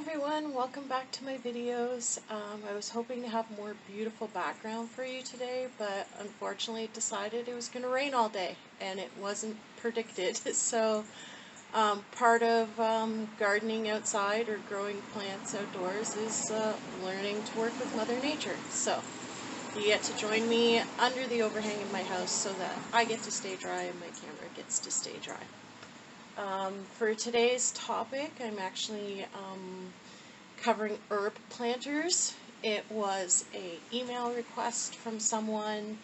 everyone, welcome back to my videos. I was hoping to have more beautiful background for you today, but unfortunately it decided it was going to rain all day and it wasn't predicted. So part of gardening outside or growing plants outdoors is learning to work with Mother Nature. So you get to join me under the overhang of my house so that I get to stay dry and my camera gets to stay dry. For today's topic, I'm actually covering herb planters. It was an email request from someone.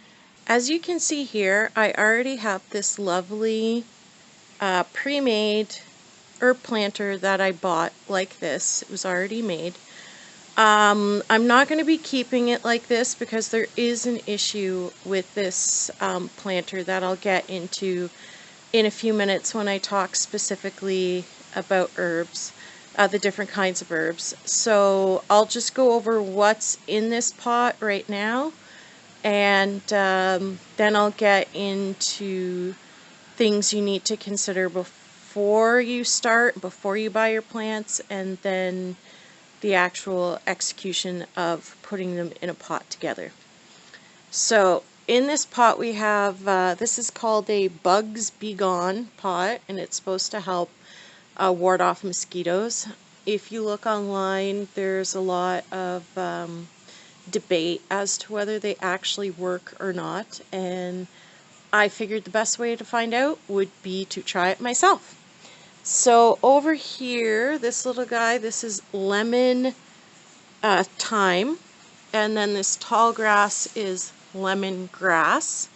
As you can see here, I already have this lovely pre-made herb planter that I bought like this. It was already made. I'm not going to be keeping it like this because there is an issue with this planter that I'll get into in a few minutes when I talk specifically about herbs, the different kinds of herbs. So I'll just go over what's in this pot right now, and then I'll get into things you need to consider before you buy your plants, and then the actual execution of putting them in a pot together. So in this pot we have, this is called a Bugs Be Gone pot, and it's supposed to help ward off mosquitoes. If you look online, there's a lot of debate as to whether they actually work or not, and I figured the best way to find out would be to try it myself. So over here, this little guy, this is lemon thyme, and then this tall grass is lemon grass,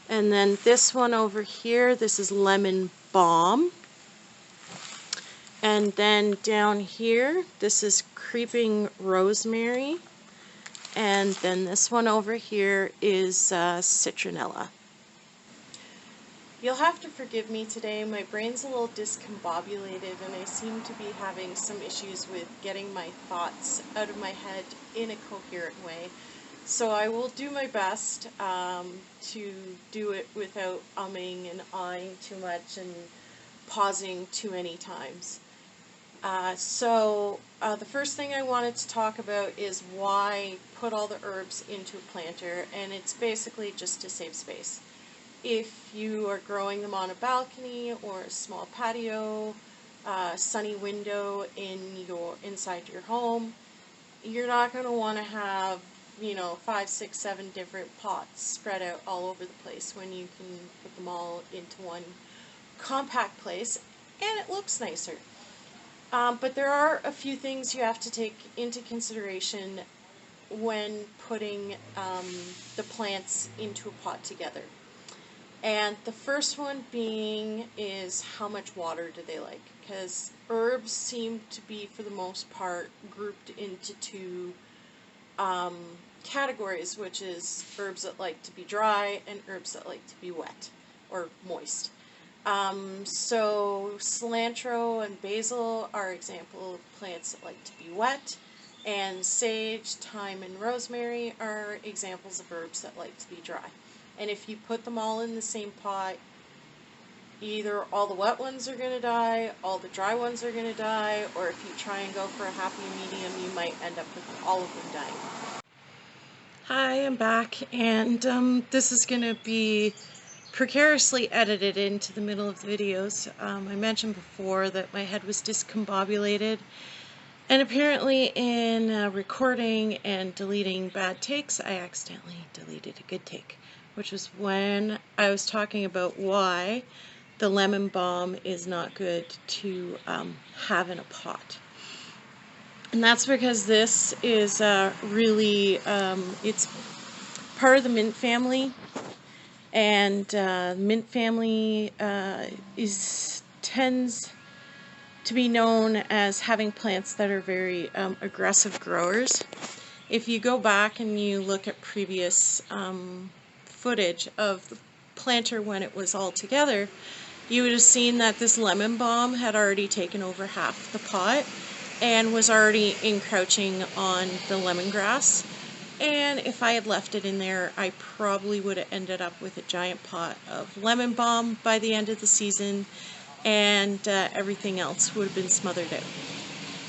and then this one over here, this is lemon balm, and then down here this is creeping rosemary, and then this one over here is citronella. You'll have to forgive me today, my brain's a little discombobulated and I seem to be having some issues with getting my thoughts out of my head in a coherent way. So I will do my best to do it without umming and ahhing too much and pausing too many times. The first thing I wanted to talk about is why put all the herbs into a planter, and it's basically just to save space. If you are growing them on a balcony or a small patio, sunny window inside your home, you're not going to want to have 5, 6, 7 different pots spread out all over the place when you can put them all into one compact place and it looks nicer. But there are a few things you have to take into consideration when putting the plants into a pot together. And the first one being is how much water do they like? Because herbs seem to be, for the most part, grouped into two categories, which is herbs that like to be dry and herbs that like to be wet or moist. So cilantro and basil are example of plants that like to be wet, and sage, thyme, and rosemary are examples of herbs that like to be dry. And if you put them all in the same pot, either all the wet ones are going to die, all the dry ones are going to die, or if you try and go for a happy medium, you might end up with all of them dying. Hi, I'm back, and this is going to be precariously edited into the middle of the videos. I mentioned before that my head was discombobulated, and apparently in recording and deleting bad takes, I accidentally deleted a good take, which was when I was talking about why the lemon balm is not good to have in a pot. And that's because this is really, it's part of the mint family, and mint family tends to be known as having plants that are very aggressive growers. If you go back and you look at previous footage of the planter when it was all together, you would have seen that this lemon balm had already taken over half the pot and was already encroaching on the lemongrass. And if I had left it in there, I probably would have ended up with a giant pot of lemon balm by the end of the season, and everything else would have been smothered out.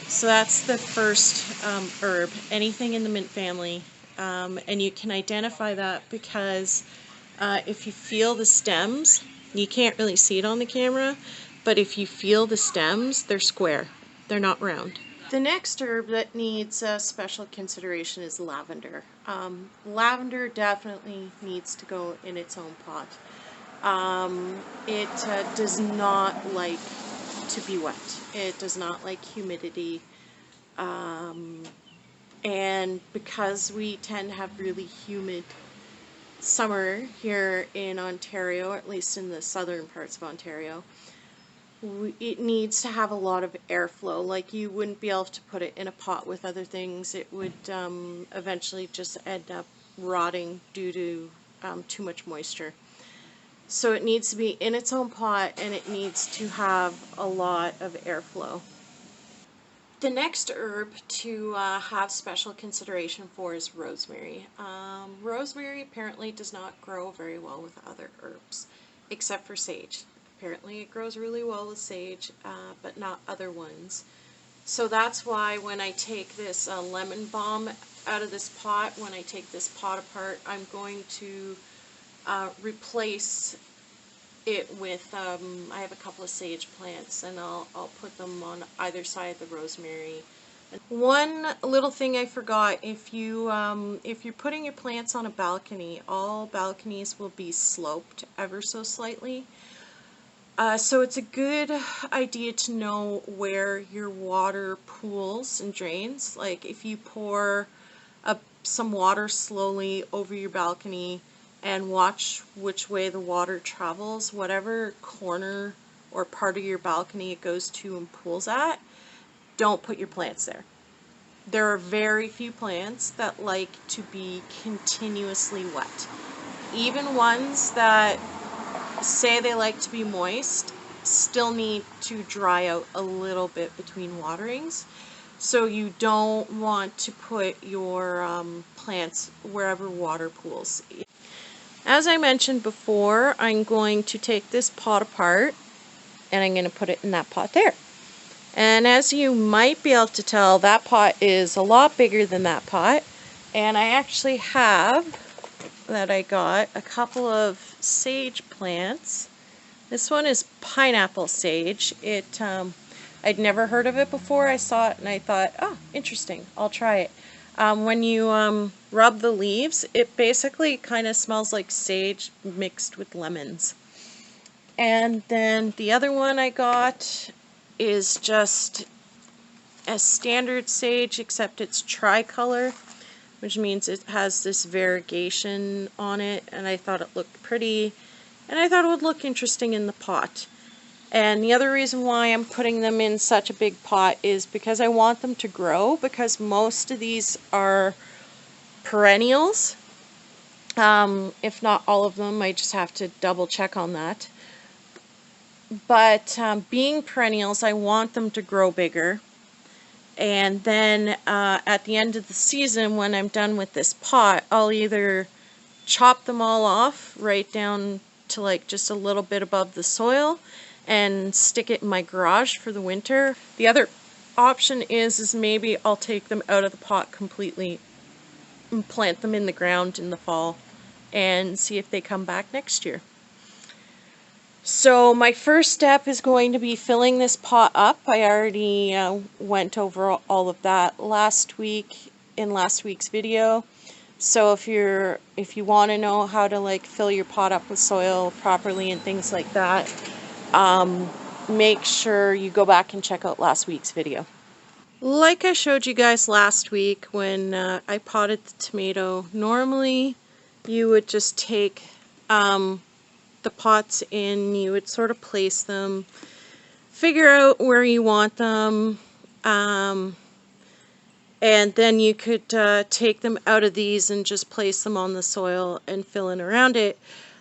So that's the first herb, anything in the mint family. And you can identify that because if you feel the stems, you can't really see it on the camera, but if you feel the stems, they're square. They're not round. The next herb that needs special consideration is lavender. Lavender definitely needs to go in its own pot. It does not like to be wet. It does not like humidity. And because we tend to have really humid summer here in Ontario, or at least in the southern parts of Ontario, it needs to have a lot of airflow. Like, you wouldn't be able to put it in a pot with other things. It would eventually just end up rotting due to too much moisture. So it needs to be in its own pot, and it needs to have a lot of airflow. The next herb to have special consideration for is rosemary. Rosemary apparently does not grow very well with other herbs, except for sage. Apparently it grows really well with sage, but not other ones. So that's why when I take this lemon balm out of this pot, when I take this pot apart, I'm going to replace it with, I have a couple of sage plants, and I'll put them on either side of the rosemary. One little thing I forgot, if you're putting your plants on a balcony, all balconies will be sloped ever so slightly. So it's a good idea to know where your water pools and drains. Like, if you pour some water slowly over your balcony and watch which way the water travels, whatever corner or part of your balcony it goes to and pools at, don't put your plants there. There are very few plants that like to be continuously wet. Even ones that say they like to be moist still need to dry out a little bit between waterings. So you don't want to put your plants wherever water pools. As I mentioned before, I'm going to take this pot apart and I'm going to put it in that pot there. And as you might be able to tell, that pot is a lot bigger than that pot. And I actually have, that I got, a couple of sage plants. This one is pineapple sage. I'd never heard of it before. I saw it and I thought, oh, interesting, I'll try it. When you rub the leaves, it basically kind of smells like sage mixed with lemons. And then the other one I got is just a standard sage, except it's tricolor, which means it has this variegation on it, and I thought it looked pretty, and I thought it would look interesting in the pot. And the other reason why I'm putting them in such a big pot is because I want them to grow, because most of these are perennials. If not all of them, I just have to double check on that. But being perennials, I want them to grow bigger. And then at the end of the season, when I'm done with this pot, I'll either chop them all off right down to like just a little bit above the soil and stick it in my garage for the winter. The other option is maybe I'll take them out of the pot completely and plant them in the ground in the fall and see if they come back next year. So my first step is going to be filling this pot up. I already went over all of that last week in last week's video. So if you want to know how to like fill your pot up with soil properly and things like that, make sure you go back and check out last week's video. Like I showed you guys last week when I potted the tomato, normally you would just take the pots in, you would sort of place them, figure out where you want them, and then you could take them out of these and just place them on the soil and fill in around it.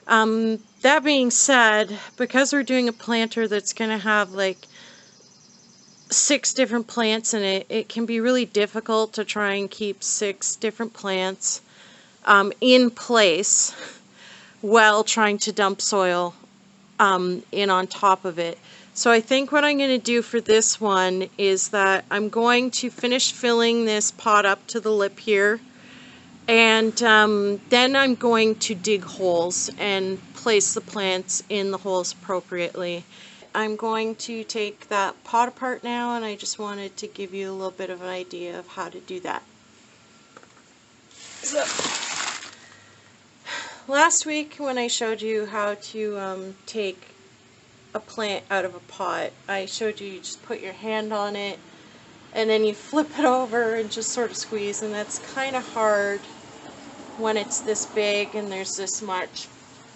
That being said, because we're doing a planter that's going to have like 6 different plants in it, it can be really difficult to try and keep 6 different plants in place while trying to dump soil in on top of it. So I think what I'm going to do for this one is that I'm going to finish filling this pot up to the lip here, and then I'm going to dig holes and place the plants in the holes appropriately. I'm going to take that pot apart now, and I just wanted to give you a little bit of an idea of how to do that. So, last week when I showed you how to take a plant out of a pot, I showed you just put your hand on it and then you flip it over and just sort of squeeze, and that's kind of hard when it's this big and there's this much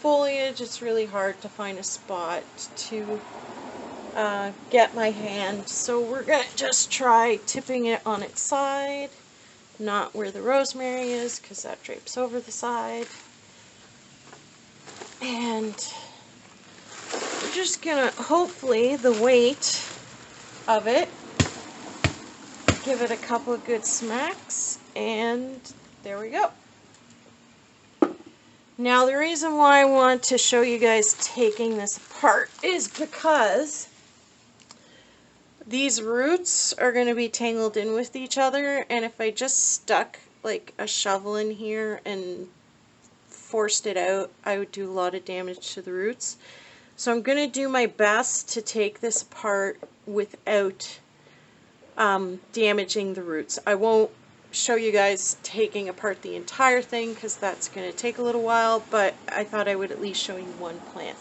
foliage. It's really hard to find a spot to get my hand, so we're gonna just try tipping it on its side, not where the rosemary is because that drapes over the side. And we're just gonna, hopefully the weight of it, give it a couple of good smacks, and there we go. Now the reason why I want to show you guys taking this apart is because these roots are going to be tangled in with each other, and if I just stuck like a shovel in here and forced it out, I would do a lot of damage to the roots. So I'm going to do my best to take this apart without damaging the roots. I won't show you guys taking apart the entire thing because that's going to take a little while, but I thought I would at least show you one plant.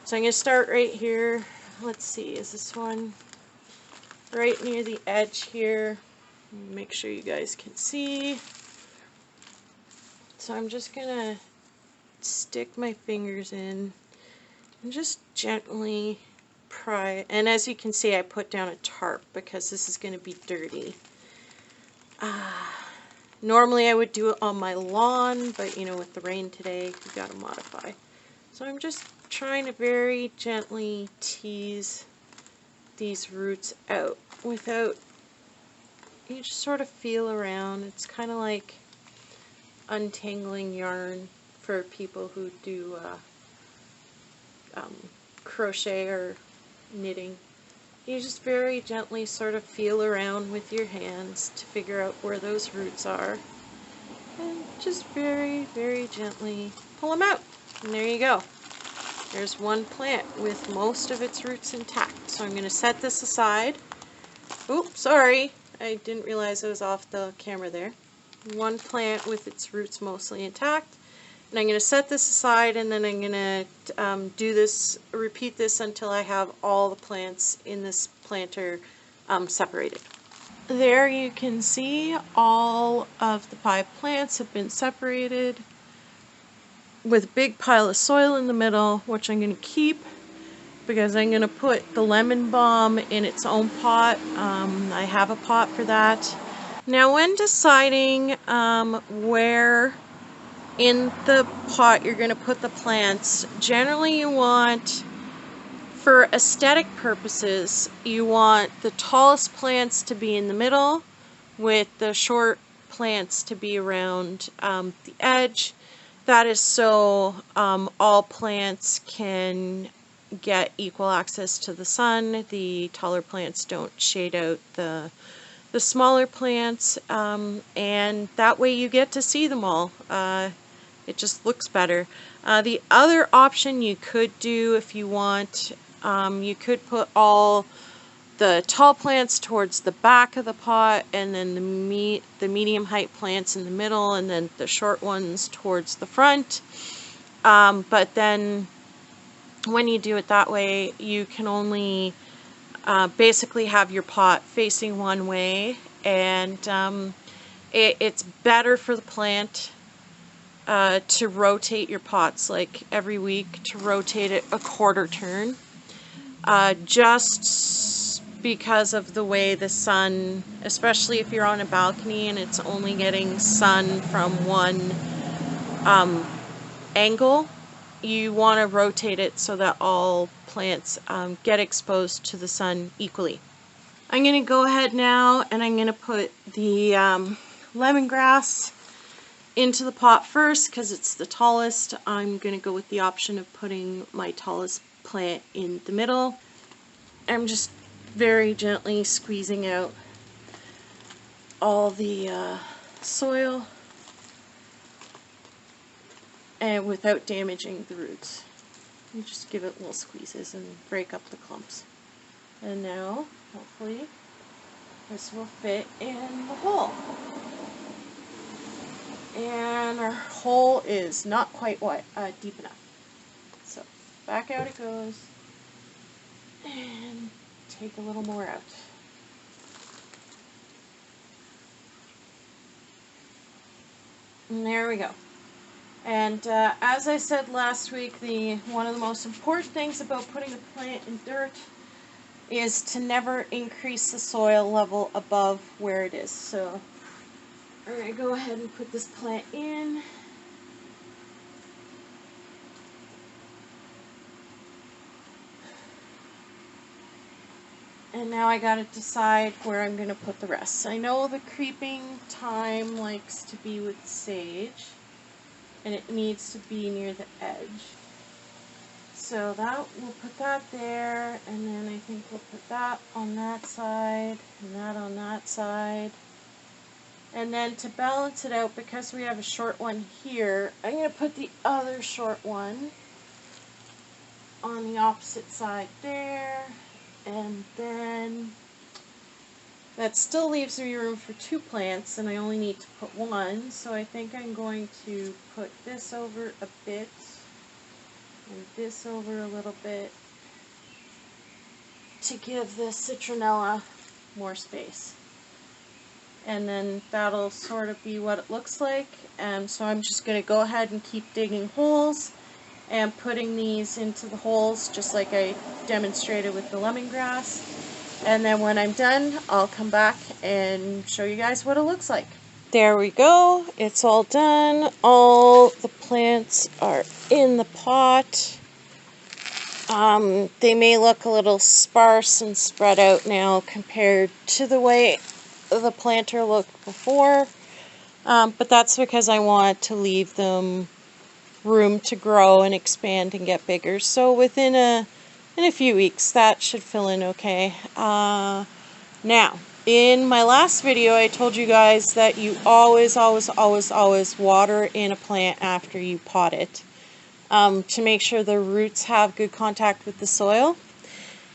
So I'm going to start right here. Let's see, is this one right near the edge here? Make sure you guys can see. So I'm just going to stick my fingers in and just gently pry. And as you can see, I put down a tarp because this is going to be dirty. Normally I would do it on my lawn, but you know, with the rain today, you got to modify. So I'm just trying to very gently tease these roots out without, you just sort of feel around. It's kind of like untangling yarn for people who do crochet or knitting. You just very gently sort of feel around with your hands to figure out where those roots are, and just very, very gently pull them out. And there you go. There's one plant with most of its roots intact. So I'm going to set this aside. Oops, sorry. I didn't realize I was off the camera there. One plant with its roots mostly intact. And I'm going to set this aside, and then I'm going to repeat this until I have all the plants in this planter separated. There you can see all of the 5 plants have been separated with a big pile of soil in the middle, which I'm going to keep because I'm going to put the lemon balm in its own pot. I have a pot for that. Now when deciding where in the pot you're going to put the plants, generally you want, for aesthetic purposes, you want the tallest plants to be in the middle with the short plants to be around the edge. That is so all plants can get equal access to the sun. The taller plants don't shade out the smaller plants, and that way you get to see them all. It just looks better. The other option you could do if you want, you could put all the tall plants towards the back of the pot, and then the medium height plants in the middle, and then the short ones towards the front. But then when you do it that way, you can only basically have your pot facing one way, and it's better for the plant to rotate your pots like every week, to rotate it a quarter turn, just because of the way the sun, especially if you're on a balcony and it's only getting sun from one angle, you want to rotate it so that all plants get exposed to the sun equally. I'm going to go ahead now and I'm going to put the lemongrass into the pot first because it's the tallest. I'm going to go with the option of putting my tallest plant in the middle. I'm just very gently squeezing out all the soil and without damaging the roots. You just give it little squeezes and break up the clumps. And now, hopefully, this will fit in the hole. And our hole is not quite deep enough. So back out it goes. And take a little more out. And there we go. And as I said last week, one of the most important things about putting a plant in dirt is to never increase the soil level above where it is. So I'm going to go ahead and put this plant in. And now I got to decide where I'm going to put the rest. I know the creeping thyme likes to be with sage, and it needs to be near the edge. So we'll put that there, and then I think we'll put that on that side, and that on that side. And then to balance it out, because we have a short one here, I'm going to put the other short one on the opposite side there. And then that still leaves me room for 2 plants, and I only need to put 1. So I think I'm going to put this over a bit, and this over a little bit, to give the citronella more space. And then that'll sort of be what it looks like. And so I'm just going to go ahead and keep digging holes and putting these into the holes just like I demonstrated with the lemongrass. And then when I'm done, I'll come back and show you guys what it looks like. There we go. It's all done. All the plants are in the pot. They may look a little sparse and spread out now compared to the way the planter looked before. But that's because I want to leave them room to grow and expand and get bigger. So within a few weeks that should fill in okay. Now, in my last video I told you guys that you always water in a plant after you pot it to make sure the roots have good contact with the soil.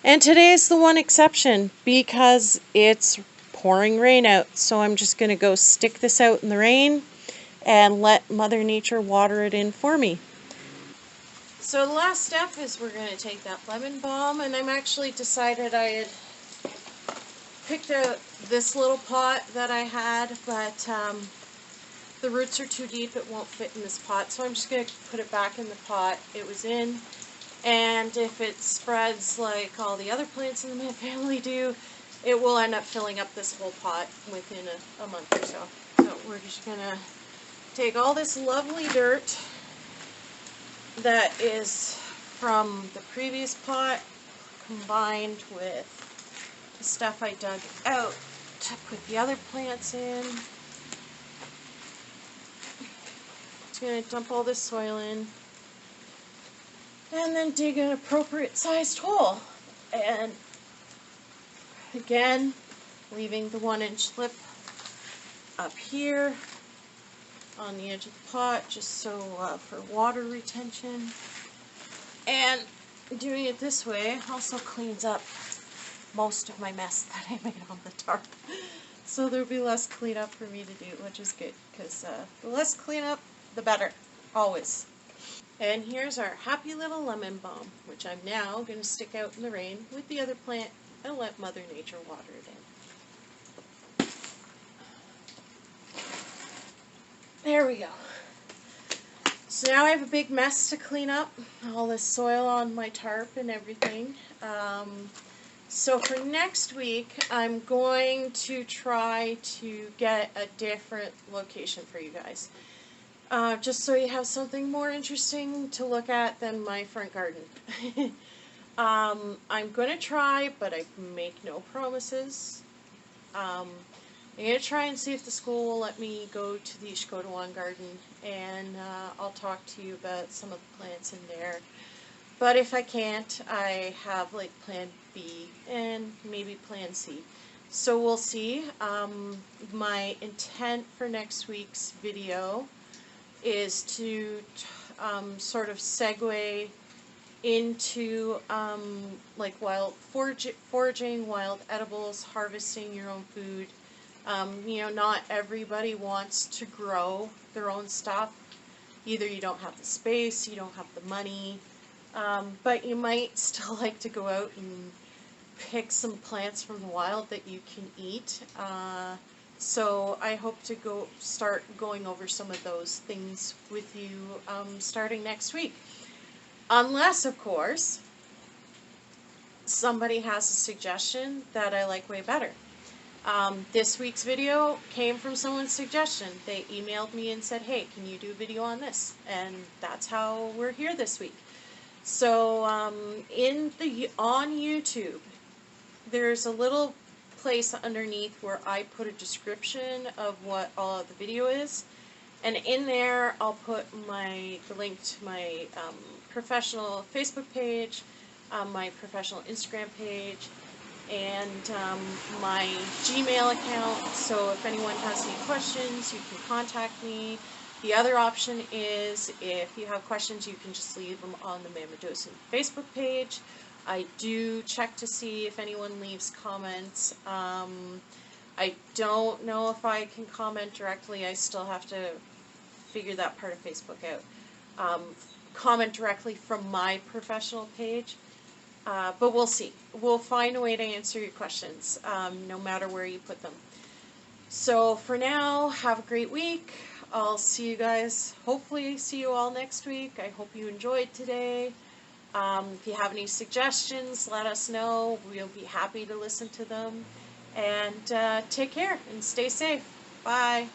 And today is the one exception because it's pouring rain out. So I'm just going to go stick this out in the rain and let Mother Nature water it in for me. So the last step is we're going to take that lemon balm, and I'm actually decided I had picked out this little pot that I had, but the roots are too deep, it won't fit in this pot, so I'm just going to put it back in the pot it was in. And if it spreads like all the other plants in the mint family do, it will end up filling up this whole pot within a month or so. So we're just going to take all this lovely dirt that is from the previous pot combined with the stuff I dug out to put the other plants in. Just going to dump all this soil in and then dig an appropriate sized hole. And again, leaving the 1-inch lip up here on the edge of the pot, just so for water retention. And doing it this way also cleans up most of my mess that I made on the tarp. So there'll be less cleanup for me to do, which is good, because the less cleanup, the better, always. And here's our happy little lemon balm, which I'm now going to stick out in the rain with the other plant and let Mother Nature water it in. There we go. So now I have a big mess to clean up, all this soil on my tarp and everything. So for next week, I'm going to try to get a different location for you guys. Just so you have something more interesting to look at than my front garden. I'm going to try, but I make no promises. I'm going to try and see if the school will let me go to the Ishkotawan garden, and I'll talk to you about some of the plants in there. But if I can't, I have like plan B and maybe plan C. So we'll see. My intent for next week's video is to sort of segue into like wild foraging, wild edibles, harvesting your own food. You know, not everybody wants to grow their own stuff. Either you don't have the space, you don't have the money, but you might still like to go out and pick some plants from the wild that you can eat. So I hope to start going over some of those things with you starting next week. Unless, of course, somebody has a suggestion that I like way better. This week's video came from someone's suggestion. They emailed me and said, hey, can you do a video on this? And that's how we're here this week. So on YouTube, there's a little place underneath where I put a description of what all of the video is. And in there, I'll put the link to my professional Facebook page, my professional Instagram page, and my Gmail account. So if anyone has any questions, you can contact me. The other option is if you have questions, you can just leave them on the Mamadosin Facebook page. I do check to see if anyone leaves comments. I don't know if I can comment directly. I still have to figure that part of Facebook out. Comment directly from my professional page. But we'll see. We'll find a way to answer your questions, no matter where you put them. So for now, have a great week. I'll see you guys, hopefully see you all next week. I hope you enjoyed today. If you have any suggestions, let us know. We'll be happy to listen to them. And take care and stay safe. Bye.